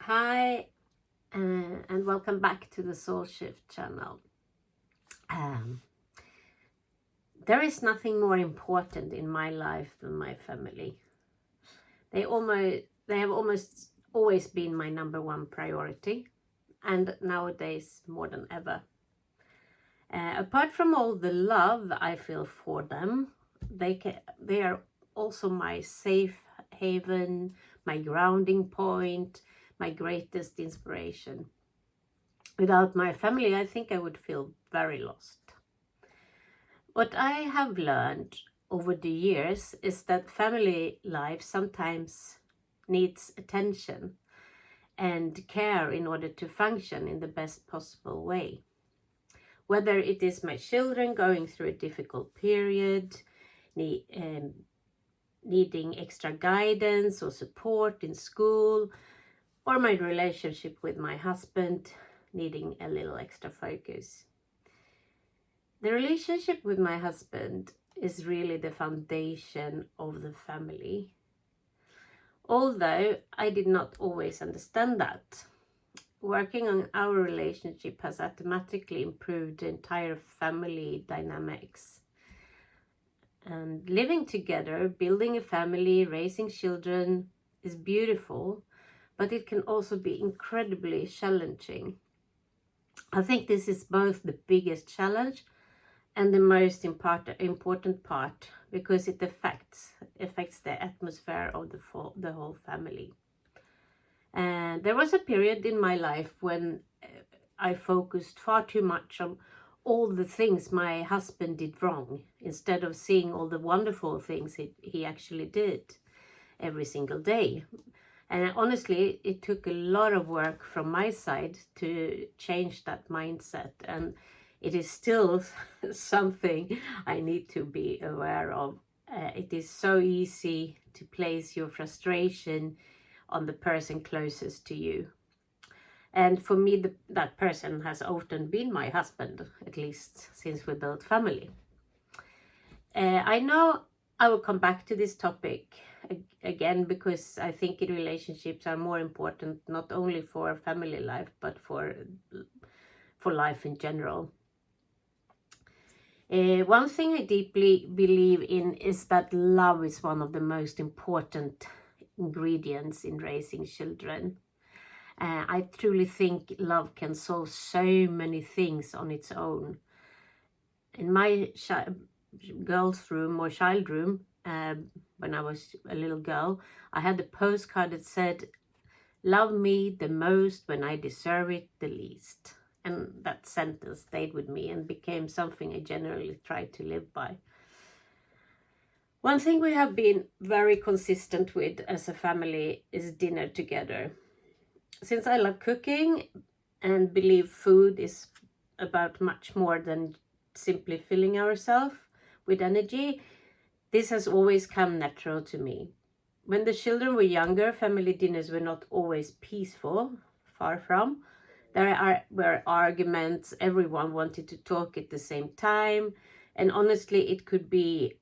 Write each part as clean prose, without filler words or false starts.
Hi, and welcome back to the Soul Shift channel. Um, there is nothing more important in my life than my family. They have almost always been my number one priority, and nowadays more than ever. Apart from all the love I feel for them, they are also my safe haven, my grounding point, my greatest inspiration. Without my family, I think I would feel very lost. What I have learned over the years is that family life sometimes needs attention and care in order to function in the best possible way. Whether it is my children going through a difficult period, needing extra guidance or support in school, or my relationship with my husband needing a little extra focus. The relationship with my husband is really the foundation of the family. Although I did not always understand that, working on our relationship has automatically improved the entire family dynamics. And living together, building a family, raising children is beautiful, but it can also be incredibly challenging. I think this is both the biggest challenge and the most important part, because it affects the atmosphere of the whole family. And there was a period in my life when I focused far too much on all the things my husband did wrong, instead of seeing all the wonderful things he actually did every single day. And honestly, it took a lot of work from my side to change that mindset. And it is still something I need to be aware of. It is so easy to place your frustration on the person closest to you. And for me, that person has often been my husband, at least since we built family. I know I will come back to this topic again, because I think relationships are more important, not only for family life, but for life in general. One thing I deeply believe in is that love is one of the most important ingredients in raising children. I truly think love can solve so many things on its own. In my girl's room or child room, when I was a little girl, I had a postcard that said, "Love me the most when I deserve it the least." And that sentence stayed with me and became something I generally try to live by. One thing we have been very consistent with as a family is dinner together. Since I love cooking and believe food is about much more than simply filling ourselves with energy, this has always come natural to me. When the children were younger, family dinners were not always peaceful, far from. There were arguments, everyone wanted to talk at the same time, and honestly, it could be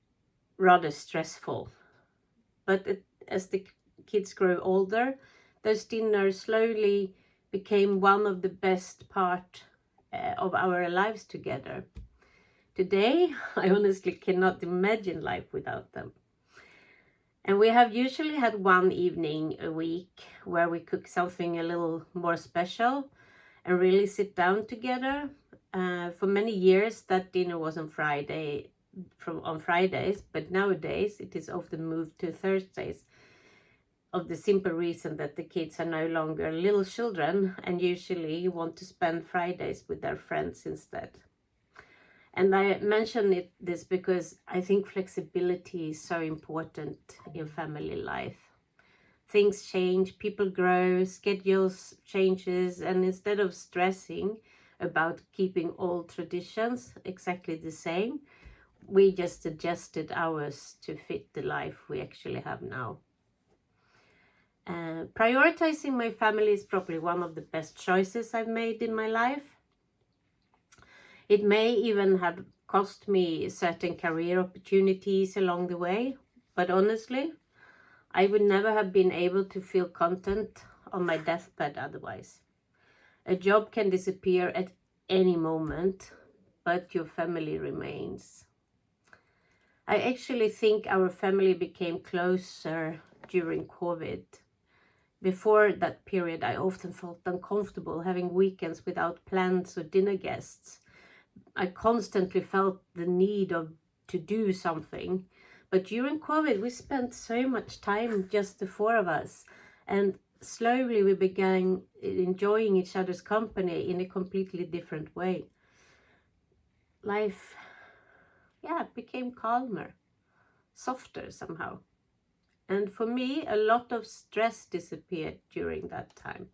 rather stressful. But as the kids grew older, those dinners slowly became one of the best part of our lives together. Today, I honestly cannot imagine life without them. And we have usually had one evening a week where we cook something a little more special and really sit down together. For many years, that dinner was on Fridays, but nowadays it is often moved to Thursdays, of the simple reason that the kids are no longer little children and usually want to spend Fridays with their friends instead. And I mention this because I think flexibility is so important in family life. Things change, people grow, schedules changes, and instead of stressing about keeping old traditions exactly the same, we just adjusted ours to fit the life we actually have now. Prioritizing my family is probably one of the best choices I've made in my life. It may even have cost me certain career opportunities along the way, but honestly, I would never have been able to feel content on my deathbed otherwise. A job can disappear at any moment, but your family remains. I actually think our family became closer during COVID. Before that period, I often felt uncomfortable having weekends without plans or dinner guests. I constantly felt the need to do something. But during COVID, we spent so much time, just the four of us. And slowly we began enjoying each other's company in a completely different way. Life, became calmer, softer somehow. And for me, a lot of stress disappeared during that time.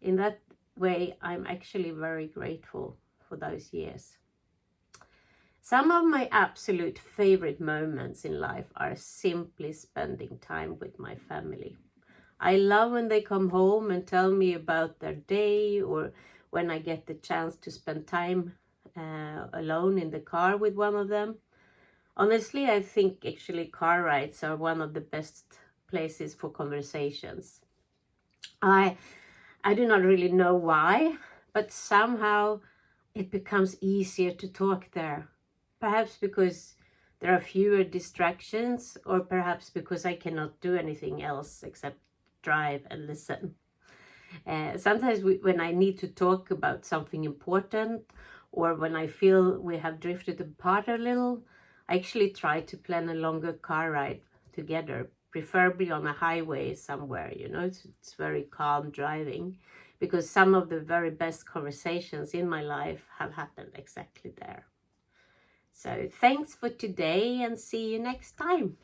In that way, I'm actually very grateful for those years. Some of my absolute favorite moments in life are simply spending time with my family. I love when they come home and tell me about their day, or when I get the chance to spend time alone in the car with one of them. Honestly, I think actually car rides are one of the best places for conversations. I do not really know why, but somehow it becomes easier to talk there. Perhaps because there are fewer distractions, or perhaps because I cannot do anything else except drive and listen. Sometimes when I need to talk about something important, or when I feel we have drifted apart a little, I actually try to plan a longer car ride together, preferably on a highway somewhere, it's very calm driving, because some of the very best conversations in my life have happened exactly there. So thanks for today, and see you next time.